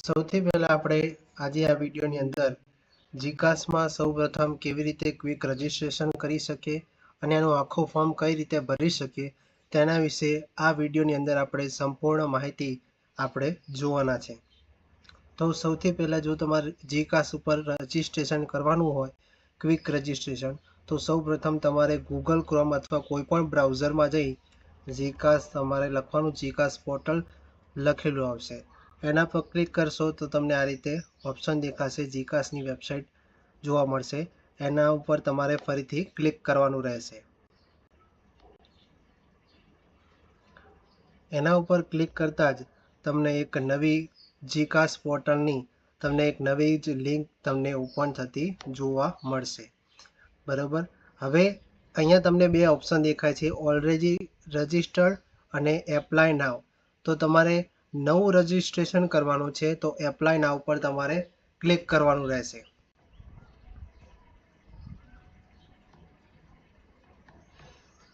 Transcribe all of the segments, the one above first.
સૌથી પહેલા આપણે આજે આ વિડીયોની અંદર જીકાસમાં સૌપ્રથમ કેવી રીતે ક્વિક રજિસ્ટ્રેશન કરી શકીએ અને એનું આખું ફોર્મ કઈ રીતે ભરી શકીએ તેના વિશે આ વિડીયોની અંદર આપણે સંપૂર્ણ માહિતી આપણે જોવાના છે. તો સૌથી પહેલાં જો તમારે જીકાસ ઉપર રજિસ્ટ્રેશન કરવાનું હોય ક્વિક રજિસ્ટ્રેશન, તો સૌપ્રથમ તમારે ગૂગલ ક્રોમ અથવા કોઈ પણ બ્રાઉઝરમાં જઈ જીકાસ તમારે લખવાનું, જીકાસ પોર્ટલ લખેલું આવશે. એના પર ક્લિક કરશો તો તમને આ રીતે ઓપ્શન દેખાશે, જીકાસની વેબસાઇટ જોવા મળશે. એના ઉપર તમારે ફરીથી ક્લિક કરવાનું રહેશે. એના ઉપર ક્લિક કરતાં જ તમને એક નવી જીકાસ પોર્ટલની તમને એક નવી જ લિંક તમને ઓપન થતી જોવા મળશે. બરાબર. હવે અહીંયા તમને બે ઓપ્શન દેખાય છે, ઓલરેડી રજિસ્ટર્ડ અને એપ્લાય નાવ. તો તમારે નવું રજિસ્ટ્રેશન કરવાનું છે તો એપ્લાય નાવ પર તમારે ક્લિક કરવાનું રહેશે.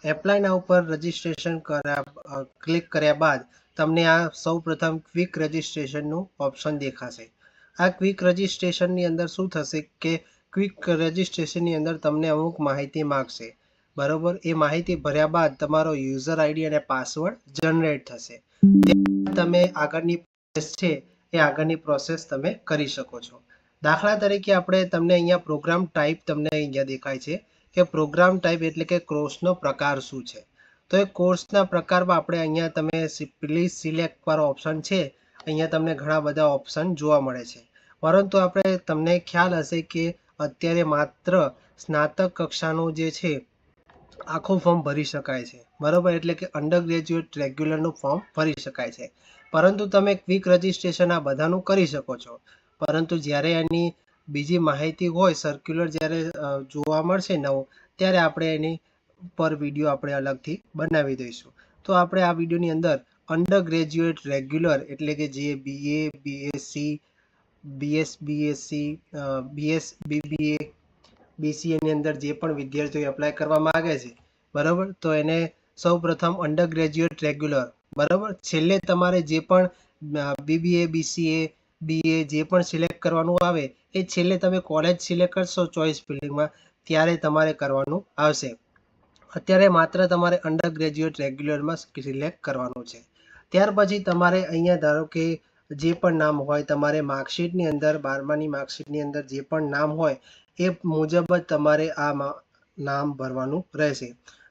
એપ્લાય નાવ પર રજિસ્ટ્રેશન ક્લિક કર્યા બાદ તમને આ સૌપ્રથમ ક્વિક રજિસ્ટ્રેશનનું ઓપ્શન દેખાશે. આ ક્વિક રજિસ્ટ્રેશનની અંદર શું થશે કે ક્વિક રજિસ્ટ્રેશનની અંદર તમને અમુક માહિતી માગશે. બરાબર. એ માહિતી ભર્યા બાદ તમારો યુઝર આઈડી અને પાસવર્ડ જનરેટ થશે. તમે આગળની પ્રોસેસ છે એ આગળની પ્રોસેસ તમે કરી શકો છો. દાખલા તરીકે આપણે તમને અહીંયા પ્રોગ્રામ ટાઈપ તમને અહીંયા દેખાય છે કે પ્રોગ્રામ ટાઈપ એટલે કે કોર્સનો પ્રકાર શું છે. તો એ કોર્સના પ્રકારમાં આપણે અહીંયા તમે પ્લીઝ સિલેક્ટ વાળો ઓપ્શન છે, અહીંયા તમને ઘણા બધા ઓપ્શન જોવા મળે છે. પરંતુ આપણે તમને ખ્યાલ હશે કે અત્યારે માત્ર સ્નાતક કક્ષાનું જે છે આખું ફોર્મ ભરી શકાય છે. બરાબર. એટલે કે અંડર ગ્રેજ્યુએટ રેગ્યુલરનું ફોર્મ ભરી શકાય છે. પરંતુ તમે ક્વિક રજિસ્ટ્રેશન આ બધાનું કરી શકો છો. પરંતુ જ્યારે એની બીજી માહિતી હોય, સર્ક્યુલર જ્યારે જોવા મળશે નવો, ત્યારે આપણે એની પર વિડીયો આપણે અલગથી બનાવી દઈશું. તો આપણે આ વિડીયોની અંદર અંડર ગ્રેજ્યુએટ રેગ્યુલર એટલે કે જે BA, BSc, BSc, BS, BBA, BCA ની અંદર જે પણ વિદ્યાર્થીઓ એપ્લાય કરવા માંગે છે, બરાબર, તો એને સૌપ્રથમ અંડર ગ્રેજ્યુએટ રેગ્યુલર, બરાબર, છેલ્લે તમારે જે પણ BBA, BCA, BA જે પણ સિલેક્ટ કરવાનું આવે એ છેલ્લે તમે કોલેજ સિલેક્ટ કરશો ચોઇસ ફિલિંગમાં ત્યારે તમારે કરવાનું આવશે. અત્યારે માત્ર તમારે અંડર ગ્રેજ્યુએટ રેગ્યુલરમાં સિલેક્ટ કરવાનું છે. ત્યાર પછી તમારે અહીંયા ધારો કે જે પણ નામ હોય તમારે માર્કશીટની અંદર, 12માની માર્કશીટની અંદર જે પણ નામ હોય એ મુજબ જ તમારે આ નામ ભરવાનું રહેશે.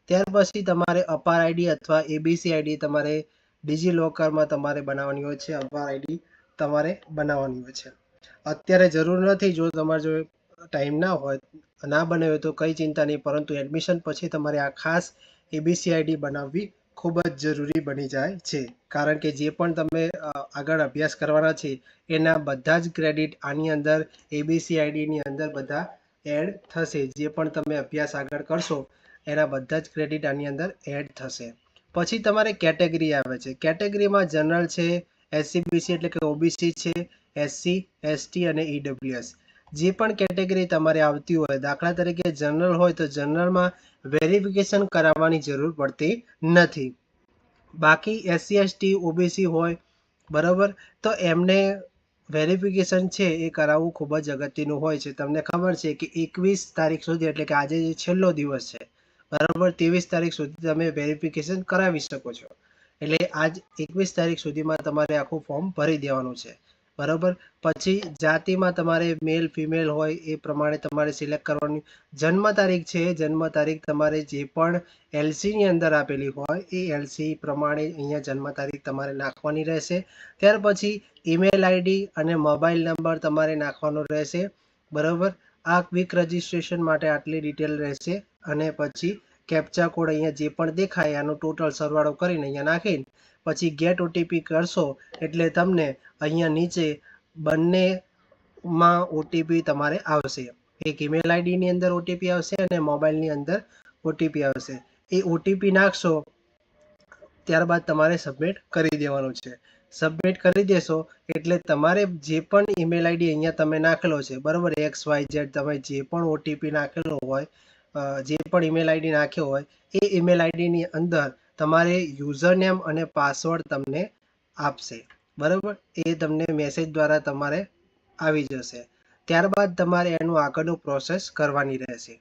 ત્યાર પછી તમારે અપાર આઈડી અથવા ABC આઈડી તમારે ડિજીલોકરમાં તમારે બનાવવાની હોય છે. અપાર આઈડી તમારે બનાવવાની હોય છે. અત્યારે જરૂર નથી, જો તમારે જો ટાઈમ ના હોય, ના બનાવ્યો તો કંઈ ચિંતા નહીં, પરંતુ એડમિશન પછી તમારે આ ખાસ ABC આઈડી બનાવવી ખૂબ જ જરૂરી બની જાય છે. કારણ કે જે પણ તમે આગળ અભ્યાસ કરવાના છે એના બધા જ ક્રેડિટ આની અંદર ABC આઈડીની અંદર બધા એડ થશે. જે પણ તમે અભ્યાસ આગળ કરશો એના બધા જ ક્રેડિટ આની અંદર એડ થશે. પછી તમારે કેટેગરી આવે છે. કેટેગરીમાં જનરલ છે, SC/BC એટલે કે OBC છે, SC, ST અને EWS. જે પણ કેટેગરી તમારે આવતી હોય, દાખલા તરીકે જનરલ હોય તો જનરલમાં વેરિફિકેશન કરાવવાની જરૂર પડતી નથી. બાકી SC, ST, OBC હોય, બરાબર, તો એમને વેરિફિકેશન છે એ કરાવવું ખૂબ જ અગત્યનું હોય છે. તમને ખબર છે કે 21 તારીખ સુધી એટલે કે આજે જે છેલ્લો દિવસ છે, બરાબર, 23 તારીખ સુધી તમે વેરિફિકેશન કરાવી શકો છો. એટલે આજ 21 તારીખ સુધીમાં તમારે આખું ફોર્મ ભરી દેવાનું છે. બરાબર. પછી જાતિમાં તમારે મેલ ફિમેલ હોય એ પ્રમાણે તમારે સિલેક્ટ કરવાની. જન્મ તારીખ છે, જન્મ તારીખ તમારે જે પણ LCની અંદર આપેલી હોય એ LC પ્રમાણે અહીંયા જન્મ તારીખ તમારે નાખવાની રહેશે. ત્યાર પછી ઈમેલ આઈડી અને મોબાઈલ નંબર તમારે નાખવાનો રહેશે. બરાબર. આ ક્વિક રજિસ્ટ્રેશન માટે આટલી ડિટેલ રહેશે. અને પછી કેપ્ચા કોડ અહીંયા જે પણ દેખાય આનો ટોટલ સરવાળો કરીને અહીંયા નાખીને પછી ગેટ OTP કરશો એટલે તમને અહીંયા નીચે બંનેમાં OTP તમારે આવશે. એક ઈમેલ આઈડીની અંદર OTP આવશે અને મોબાઈલની અંદર OTP આવશે. એ OTP નાખશો ત્યારબાદ તમારે સબમિટ કરી દેવાનું છે. સબમિટ કરી દેશો એટલે તમારે જે પણ ઈમેલ આઈડી અહીંયા તમે નાખેલો છે, બરાબર, XYZ તમે જે પણ OTP નાખેલો હોય, જે પણ ઈમેલ આઈડી નાખ્યો હોય એ ઈમેલ આઈડીની અંદર તમારે યુઝર નેમ અને પાસવર્ડ તમને આપશે. બરાબર, એ તમને મેસેજ દ્વારા તમારે આવી જશે. ત્યારબાદ તમારે એનું આગળનું પ્રોસેસ કરવાની રહેશે.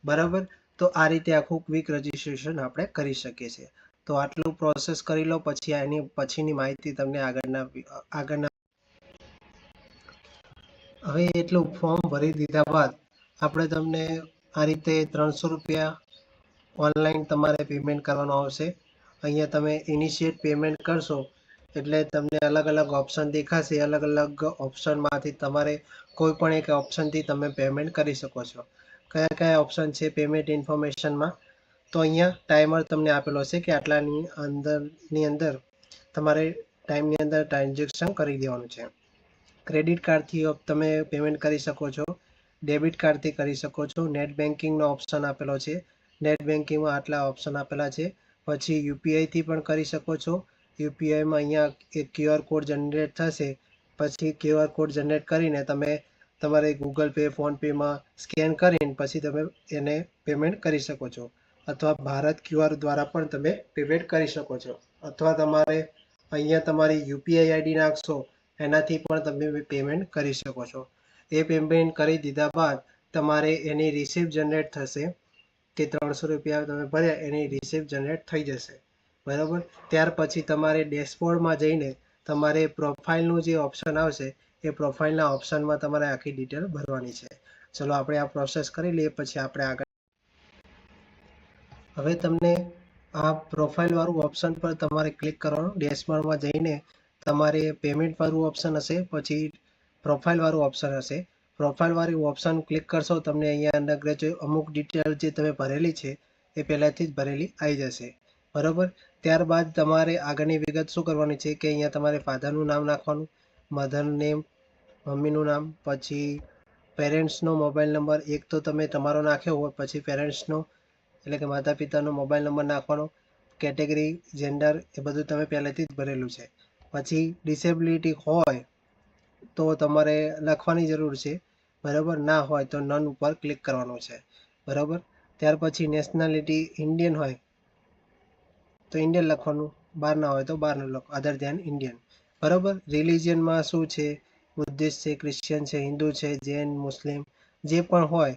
બરાબર, તો આ રીતે આખું ક્વિક રજિસ્ટ્રેશન આપણે કરી શકીએ છીએ. તો આટલું પ્રોસેસ કરી લો, પછી એની પછીની માહિતી તમને આગળના હવે એટલું ફોર્મ ભરી દીધા બાદ આપણે તમને આ રીતે 300 રૂપિયા ઓનલાઈન તમારે પેમેન્ટ કરવાનું આવશે. અહીંયા તમે ઇનિશિયેટ પેમેન્ટ કરશો એટલે તમને અલગ અલગ ઓપ્શન દેખાશે. અલગ અલગ ઓપ્શનમાંથી તમારે કોઈ પણ એક ઓપ્શનથી તમે પેમેન્ટ કરી શકો છો. કયા કયા ઓપ્શન છે પેમેન્ટ ઇન્ફોર્મેશનમાં? તો અહીંયા ટાઈમર તમને આપેલો છે કે આટલાની અંદર તમારે ટાઈમની અંદર ટ્રાન્ઝેક્શન કરી દેવાનું છે. ક્રેડિટ કાર્ડથી તમે પેમેન્ટ કરી શકો છો, ડેબિટ કાર્ડથી કરી શકો છો, નેટ બેન્કિંગનો ઓપ્શન આપેલો છે. નેટ બેન્કિંગમાં આટલા ઓપ્શન આપેલા છે. પછી યુપીઆઈથી પણ કરી શકો છો. યુપીઆઈમાં અહીંયા એક ક્યુઆર કોડ જનરેટ થશે. પછી ક્યુઆર કોડ જનરેટ કરીને તમે તમારે ગૂગલ પે, ફોનપેમાં સ્કેન કરીને પછી તમે એને પેમેન્ટ કરી શકો છો. અથવા ભારત ક્યુઆર દ્વારા પણ તમે પેમેન્ટ કરી શકો છો. અથવા તમારે અહીંયા તમારી યુપીઆઈ આઈડી નાખશો, એનાથી પણ તમે પેમેન્ટ કરી શકો છો. એ પેમેન્ટ કરી દીધા બાદ તમારે એની રિસિપ્ટ જનરેટ થશે કે 300 રૂપિયા તમે ભર્યા, એની રિસિપ્ટ જનરેટ થઈ જશે. બરાબર, ત્યાર પછી તમારે ડેશબોર્ડમાં જઈને તમારે પ્રોફાઇલનું જે ઓપ્શન આવશે એ પ્રોફાઇલના ઓપ્શનમાં તમારે આખી ડિટેલ ભરવાની છે. ચલો આપણે આ પ્રોસેસ કરી લઈએ, પછી આપણે આગળ. હવે તમને આ પ્રોફાઇલવાળું ઓપ્શન પર તમારે ક્લિક કરવાનું. ડેશબોર્ડમાં જઈને તમારે પેમેન્ટવાળું ઓપ્શન હશે, પછી પ્રોફાઇલવાળું ઓપ્શન હશે. પ્રોફાઇલવાળું ઓપ્શન ક્લિક કરશો, તમને અહીંયા અંદર જે અમુક ડિટેલ જે તમે ભરેલી છે એ પહેલાંથી જ ભરેલી આવી જશે. બરાબર, ત્યારબાદ તમારે આગળની વિગત શું કરવાની છે કે અહીંયા તમારે ફાધરનું નામ નાખવાનું, મધર નેમ, મમ્મીનું નામ, પછી પેરેન્ટ્સનો મોબાઈલ નંબર એક તો તમે તમારો નાખ્યો હોય, પછી પેરેન્ટ્સનો એટલે કે માતા પિતાનો મોબાઈલ નંબર નાખવાનો, કેટેગરી, જેન્ડર એ બધું તમે પહેલેથી જ ભરેલું છે. પછી ડિસેબિલિટી હોય તો તમારે લખવાની જરૂર છે. બરાબર, ના હોય તો નન ઉપર ક્લિક કરવાનું છે. બરાબર, ત્યાર પછી નેશનાલિટી ઇન્ડિયન હોય તો ઇન્ડિયન લખવાનું, બહારના હોય તો બહારનું લખો, અધર ધેન ઇન્ડિયન. બરાબર, રિલિજનમાં શું છે, બુદ્ધિસ્ટ છે, ક્રિશ્ચિયન છે, હિન્દુ છે, જૈન, મુસ્લિમ જે પણ હોય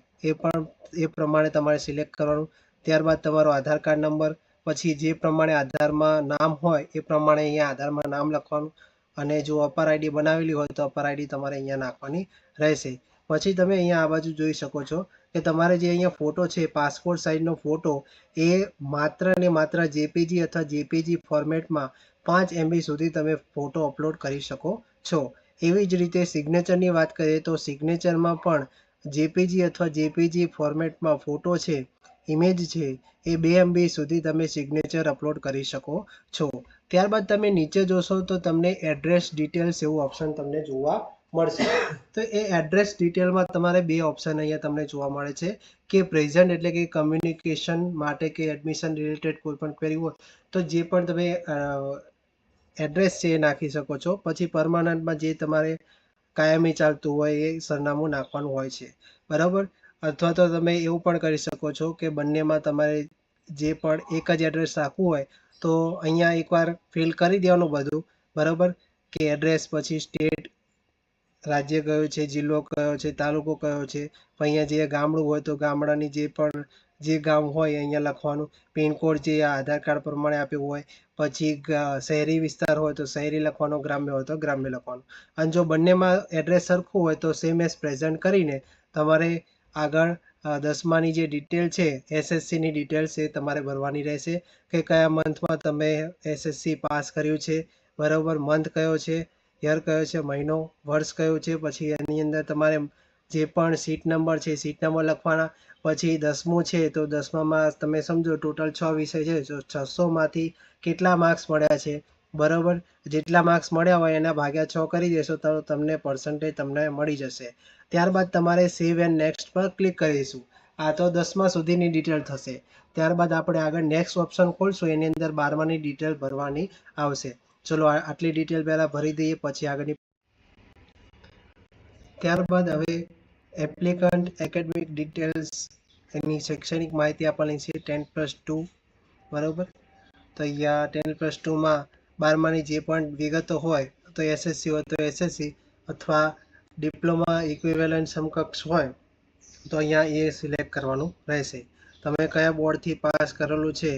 એ પ્રમાણે તમારે સિલેક્ટ કરવાનું. ત્યારબાદ તમારો આધાર કાર્ડ નંબર, પછી જે પ્રમાણે આધારમાં નામ હોય એ પ્રમાણે અહીંયા આધારમાં નામ લખવાનું. અને જો અપર આઈડી બનાવેલી હોય તો અપર આઈડી તમારે અહીંયા નાખવાની રહેશે. પછી તમે અહીંયા આ બાજુ જોઈ શકો છો કે તમારે જે અહીંયા ફોટો છે, પાસપોર્ટ સાઇઝનો ફોટો, એ માત્ર ને માત્ર જેપીજી અથવા જેપીજી ફોર્મેટમાં 5 MB સુધી તમે ફોટો અપલોડ કરી શકો છો. એવી જ રીતે સિગ્નેચરની વાત કરીએ તો સિગ્નેચરમાં પણ જેપીજી અથવા જેપીજી ફોર્મેટમાં ફોટો છે, ઇમેજ છે, એ 2 MB સુધી તમે સિગ્નેચર અપલોડ કરી શકો છો. ત્યારબાદ તમે નીચે જોશો તો તમને એડ્રેસ ડિટેલ્સ એવું ઓપ્શન તમને જોવા મળશે. તો એ એડ્રેસ ડિટેલમાં તમારે 2 ઓપ્શન અહીંયા તમને જોવા મળે છે કે પ્રેઝન્ટ એટલે કે કમ્યુનિકેશન માટે કે એડમિશન રિલેટેડ કોઈ પણ ક્વેરી હોય તો જે પણ તમે એડ્રેસ છે એ નાખી શકો છો. પછી પરમાનન્ટમાં જે તમારે કાયમી ચાલતું હોય એ સરનામું નાખવાનું હોય છે. બરાબર, અથવા તો તમે એવું પણ કરી શકો છો કે બંનેમાં તમારે જે પણ એક જ એડ્રેસ રાખવું હોય તો અહીંયા એકવાર ફિલ કરી દેવાનું બધું. બરાબર, કે એડ્રેસ, પછી સ્ટેટ, રાજ્ય કયું છે, જિલ્લો કયો છે, તાલુકો કયો છે, અહીંયા જે ગામડું હોય તો ગામડાની જે ગામ હોય અહીંયા લખવાનું, પિનકોડ જે આધાર કાર્ડ પ્રમાણે આપ્યું હોય, પછી શહેરી વિસ્તાર હોય તો શહેરી લખવાનો, ગ્રામ્ય હોય તો ગ્રામ્ય લખવાનું. અને જો બંનેમાં એડ્રેસ સરખું હોય તો સેમ એઝ પ્રેઝન્ટ કરીને તમારે આગળ 10માની જે ડિટેલ છે, એસએસસીની ડિટેલ્સ એ તમારે ભરવાની રહેશે કે કયા મંથમાં તમે એસએસસી પાસ કર્યું છે. બરાબર, મંથ કયો છે, યર કયો છે, મહિનો, વર્ષ કયું છે, પછી એની અંદર તમારે જે પણ સીટ નંબર છે સીટ નંબર લખવાના. પછી 10મું છે તો 10મામાં તમે સમજો ટોટલ 6 વિષય છે તો 600માંથી કેટલા માર્ક્સ મળ્યા છે. બરાબર, જેટલા માર્ક્સ મળ્યા હોય એના ભાગ્યા 6 કરી દેશો તો તમને પર્સન્ટેજ તમને મળી જશે. ત્યારબાદ તમારે સેવ એન્ડ નેક્સ્ટ પર ક્લિક કરીશું. આ તો 10મા સુધીની ડિટેલ થશે. ત્યારબાદ આપણે આગળ નેક્સ્ટ ઓપ્શન ખોલશું, એની અંદર 12માની ડિટેલ ભરવાની આવશે. ચલો આટલી ડિટેલ પહેલાં ભરી દઈએ, પછી આગળની. ત્યારબાદ હવે એપ્લિકન્ટ એકેડમિક ડિટેલ્સ, એની શૈક્ષણિક માહિતી આપવાની છે 10+2. બરાબર, તો અહીંયા 10+2માં 12માની જે પણ વિગતો હોય તો એસએસસી હોય તો એસએસસી અથવા ડિપ્લોમા ઇક્વિવેલન્ટ સમકક્ષ હોય તો અહીંયા એ સિલેક્ટ કરવાનું રહેશે. તમે કયા બોર્ડથી પાસ કરેલું છે,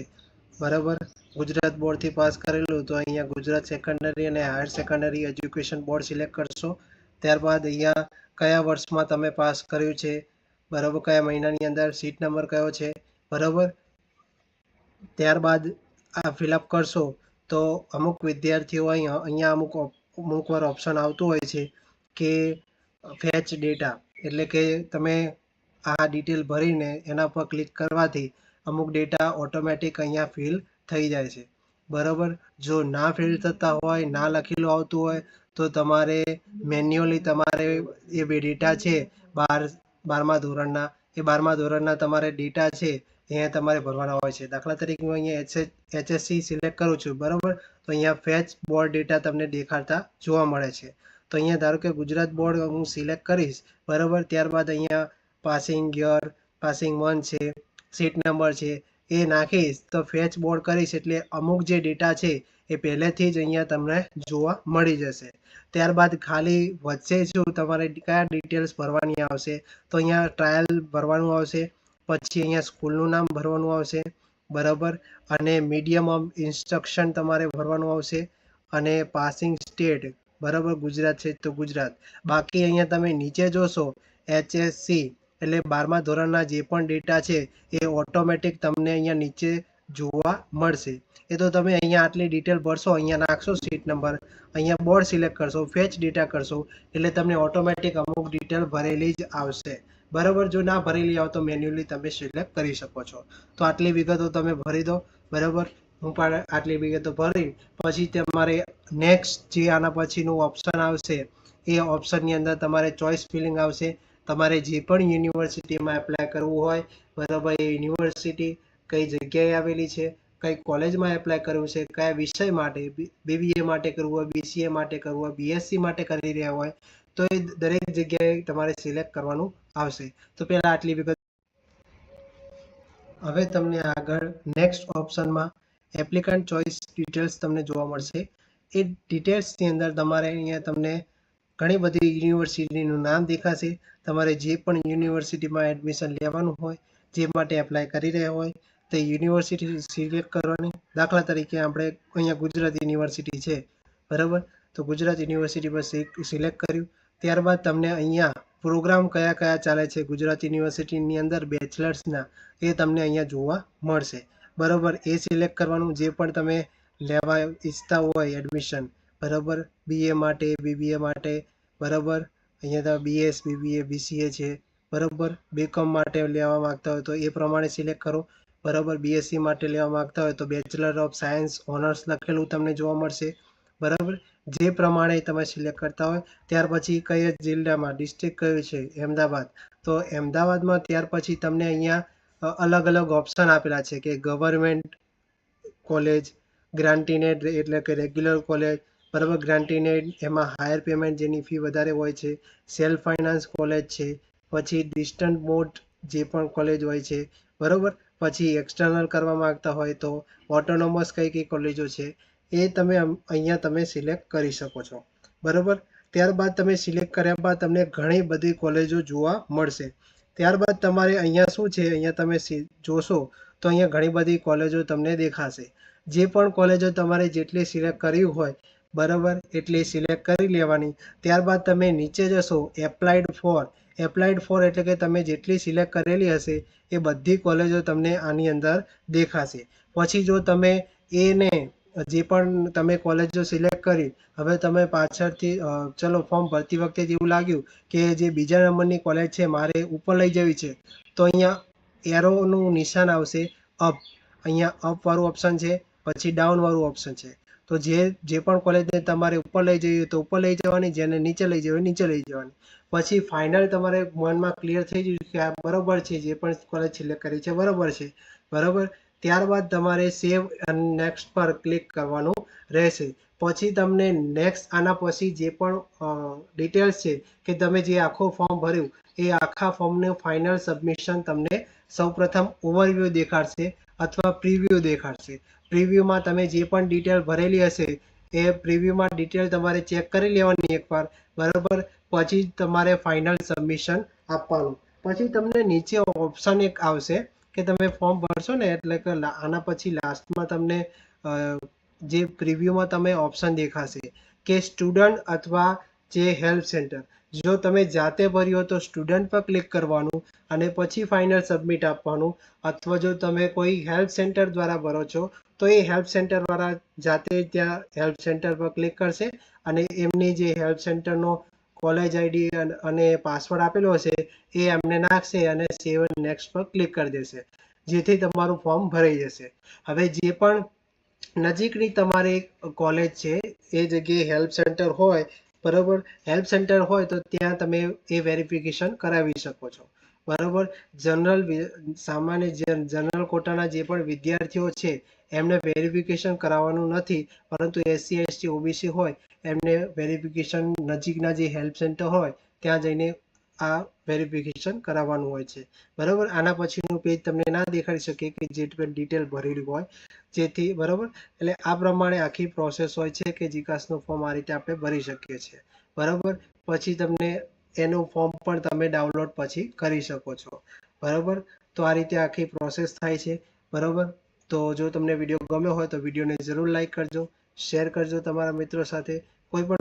બરાબર, ગુજરાત બોર્ડથી પાસ કરેલું તો અહીંયા ગુજરાત સેકન્ડરી અને higher secondary education board select કરશો. ત્યારબાદ અહીંયા કયા વર્ષમાં તમે પાસ કર્યું છે, બરાબર, કયા મહિનાની અંદર, સીટ નંબર કયો છે, બરાબર. ત્યારબાદ આ ફિલઅપ કરશો તો અમુક વિદ્યાર્થીઓ અહીંયા અમુક વાર ઓપ્શન આવતું હોય છે કે ફેચ ડેટા, એટલે કે તમે આ ડિટેલ ભરીને એના પર ક્લિક કરવાથી અમુક ડેટા ઓટોમેટિક અહીંયા ફિલ થઈ જાય છે, બરાબર. જો ના ફિલ થતા હોય, ના લખેલું આવતું હોય તો તમારે મેન્યુઅલી તમારે એ બે ડેટા છે 12મા ધોરણના, એ 12મા ધોરણના તમારે ડેટા છે અહીંયા તમારે ભરવાના હોય છે. દાખલા તરીકે હું અહીંયા HSC સિલેક્ટ કરું છું, બરાબર, તો અહીંયા ફેચ બોર્ડ ડેટા તમને દેખાડતા જોવા મળે છે. તો અહીંયા ધારો કે ગુજરાત બોર્ડ હું સિલેક્ટ કરીશ, બરાબર. ત્યારબાદ અહીંયા પાસિંગ યર, પાસિંગ મંથ છે, સીટ નંબર છે, એ નાખીશ તો ફેચ બોર્ડ કરીશ એટલે અમુક જે ડેટા છે એ પહેલેથી જ અહીંયા તમને જોવા મળી જશે. ત્યારબાદ ખાલી વચ્ચે શું તમારે કયા ડિટેલ્સ ભરવાની આવશે, તો અહીંયા ટ્રાયલ ભરવાનું આવશે, પછી અહીંયા સ્કૂલનું નામ ભરવાનું આવશે, બરાબર, અને મીડિયમ ઓફ ઇન્સ્ટ્રક્શન તમારે ભરવાનું આવશે, અને પાસિંગ સ્ટેટ, બરાબર, ગુજરાત છે તો ગુજરાત. બાકી અહીંયા તમે નીચે જોશો HSC એટલે 12મા ધોરણના જે પણ ડેટા છે એ ઓટોમેટિક તમને અહીંયા નીચે જોવા મળશે. એ તો તમે અહીંયા આટલી ડિટેલ ભરશો, અહીંયા નાખશો સીટ નંબર, અહીંયા બોર્ડ સિલેક્ટ કરશો, ફેચ ડેટા કરશો એટલે તમને ઓટોમેટિક અમુક ડિટેલ ભરેલી જ આવશે, બરાબર. જો ના ભરેલી આવે તો મેન્યુઅલી તમે સિલેક્ટ કરી શકો છો. તો આટલી વિગતો તમે ભરી દો, બરાબર. હું પણ આટલી વિગતો ભરી પછી તમારે નેક્સ્ટ જે આના પછીનું ઓપ્શન આવશે એ ઓપ્શનની અંદર તમારે ચોઇસ ફિલિંગ આવશે. તમારે જે પણ યુનિવર્સિટીમાં એપ્લાય કરવું હોય, બરાબર, એ યુનિવર્સિટી કઈ જગ્યાએ આવેલી છે, કઈ કોલેજમાં એપ્લાય કરવું છે, કયા વિષય માટે, BBA માટે કરવું હોય, BCA માટે કરવું હોય, BSc માટે કરી રહ્યા હોય તો એ દરેક જગ્યાએ તમારે સિલેક્ટ કરવાનું આવશે. તો પહેલા આટલી વિગત. હવે તમને આગળ નેક્સ્ટ ઓપ્શનમાં એપ્લિકન્ટ ચોઇસ ડિટેલ્સ તમને જોવા મળશે. એ ડિટેલ્સની અંદર તમારે અહીંયા તમને ઘણી બધી યુનિવર્સિટીનું નામ દેખાશે. તમારે જે પણ યુનિવર્સિટીમાં એડમિશન લેવાનું હોય, જે માટે એપ્લાય કરી રહ્યા હોય તે યુનિવર્સિટી સિલેક્ટ કરવાની. દાખલા તરીકે આપણે અહીંયા ગુજરાત યુનિવર્સિટી છે, બરાબર, તો ગુજરાત યુનિવર્સિટી પર સિલેક્ટ કર્યું. ત્યારબાદ તમને અહીંયા પ્રોગ્રામ કયા કયા ચાલે છે ગુજરાત યુનિવર્સિટીની અંદર બેચલર્સના એ તમને અહીંયા જોવા મળશે, બરાબર. એ સિલેક્ટ કરવાનું જે પણ તમે લેવા ઈચ્છતા હોય એડમિશન, બરાબર, BA માટે, BBA માટે, બરાબર, અહીંયા તો BS, BBA, BCA છે, બરાબર. BCom માટે લેવા માંગતા હોય તો એ પ્રમાણે સિલેક્ટ કરો, બરાબર. BSc માટે લેવા માંગતા હોય તો બેચલર ઓફ સાયન્સ ઓનર્સ લખેલું તમને જોવા મળશે, બરાબર. જે પ્રમાણે તમે સિલેક્ટ કરતા હોય. ત્યાર પછી કયા જિલ્લામાં, ડિસ્ટ્રિક્ટ કયું છે, અમદાવાદ, તો અમદાવાદમાં ત્યાર પછી તમને અહીંયા અલગ અલગ ઓપ્શન આપેલા છે કે ગવર્મેન્ટ કોલેજ, ગ્રાન્ટીનેડ એટલે કે રેગ્યુલર કોલેજ, બરાબર, ગ્રાન્ટીનેડ એમાં હાયર પેમેન્ટ જેની ફી વધારે હોય છે, સેલ્ફ ફાઇનાન્સ કોલેજ છે, પછી ડિસ્ટન્ટ મોડ જે પણ કોલેજ હોય છે, બરાબર. પછી એક્સટર્નલ કરવા માંગતા હોય તો ઓટોનોમસ કઈ કઈ કોલેજો છે એ તમે અહીંયા તમે સિલેક્ટ કરી શકો છો, બરાબર. ત્યારબાદ તમે સિલેક્ટ કર્યા બાદ તમને ઘણી બધી કોલેજો જોવા મળશે. ત્યારબાદ તમારે અહીંયા શું છે, અહીંયા તમે જોશો તો અહીંયા ઘણી બધી કોલેજો તમને દેખાશે. જે પણ કોલેજો તમારે જેટલી સિલેક્ટ કર્યું હોય, બરાબર, એટલી સિલેક્ટ કરી લેવાની. ત્યારબાદ તમે નીચે જશો એપ્લાઇડ ફોર એટલે કે તમે જેટલી સિલેક્ટ કરેલી હશે એ બધી કોલેજો તમને આની અંદર દેખાશે. પછી જો તમે એને જે પણ તમે કોલેજો સિલેક્ટ કરી, હવે તમે પાછળથી ચલો ફોર્મ ભરતી વખતે એવું લાગ્યું કે જે બીજા નંબરની કોલેજ છે મારે ઉપર લઈ જવી છે તો અહીંયા એરોનું નિશાન આવશે અપ, અહીંયા અપ વાળું ઓપ્શન છે, પછી ડાઉન વાળું ઓપ્શન છે. તો જે પણ કોલેજને તમારે ઉપર લઈ જઈએ તો ઉપર લઈ જવાની, જેને નીચે લઈ જવી નીચે લઈ જવાની. પછી ફાઇનલ તમારે મનમાં ક્લિયર થઈ ગયું કે આ બરાબર છે, જે પણ કોલેજ સિલેક્ટ કરી છે બરાબર છે, બરાબર. ત્યારબાદ તમારે સેવ અને નેક્સ્ટ પર ક્લિક કરવાનું રહેશે. પછી તમને નેક્સ્ટ આના પછી જે પણ ડિટેલ્સ છે કે તમે જે આખો ફોર્મ ભર્યું એ આખા ફોર્મનું ફાઇનલ સબમિશન તમને સૌપ્રથમ ઓવરવ્યૂ દેખાડશે અથવા પ્રિવ્યૂ દેખાડશે. પ્રિવ્યૂમાં તમે જે પણ ડિટેલ ભરેલી હશે એ પ્રિવ્યુમાં ડિટેલ તમારે ચેક કરી લેવાની એકવાર, બરાબર. પછી તમારે ફાઇનલ સબમિશન આપવાનું. પછી તમને નીચે ઓપ્શન એક આવશે કે તમે ફોર્મ ભરશો ને એટલે કે આના પછી લાસ્ટમાં તમને જે પ્રિવ્યુમાં તમે ઓપ્શન દેખાશે કે સ્ટુડન્ટ અથવા જે હેલ્પ સેન્ટર. જો તમે જાતે ભર્યું તો સ્ટુડન્ટ પર ક્લિક કરવાનું અને પછી ફાઇનલ સબમિટ આપવાનું. અથવા જો તમે કોઈ હેલ્પ સેન્ટર દ્વારા ભરો છો તો એ હેલ્પ સેન્ટર વાળા જાતે ત્યાં હેલ્પ સેન્ટર પર ક્લિક કરશે અને એમની જે હેલ્પ સેન્ટરનો કોલેજ આઈડી અને પાસવર્ડ આપેલો હશે એ એમને નાખશે અને સેવ એન્ડ નેક્સ્ટ પર ક્લિક કરી દેશે, જેથી તમારું ફોર્મ ભરાઈ જશે. હવે જે પણ નજીકની તમારી કોલેજ છે એ જગ્યાએ હેલ્પ સેન્ટર હોય, બરાબર. હેલ્પ સેન્ટર હોય તો ત્યાં તમે એ વેરિફિકેશન કરાવી શકો છો, બરાબર. સામાન્ય જનરલ કોટાના જે પણ વિદ્યાર્થીઓ છે એમને વેરિફિકેશન કરાવવાનું નથી, પરંતુ SC ST OBC હોય એમને વેરિફિકેશન નજીકના જે હેલ્પ સેન્ટર હોય ત્યાં જઈને આ વેરિફિકેશન કરાવવાનું હોય છે, બરાબર. આના પછીનું પેજ તમને ના દેખાડી શકે કે જે ડિટેલ ભરેલી હોય જેથી, બરાબર. એટલે આ પ્રમાણે આખી પ્રોસેસ હોય છે કે જીકાસનું ફોર્મ આ રીતે આપણે ભરી શકીએ છીએ, બરાબર. પછી તમને એનું ફોર્મ પણ તમે ડાઉનલોડ પછી કરી શકો છો, બરાબર. તો આ રીતે આખી પ્રોસેસ થાય છે, બરાબર. તો જો તમને વિડીયો ગમ્યો હોય તો વિડીયોને જરૂર લાઈક કરજો, શેર કરજો તમારા મિત્રો સાથે. કોઈ પણ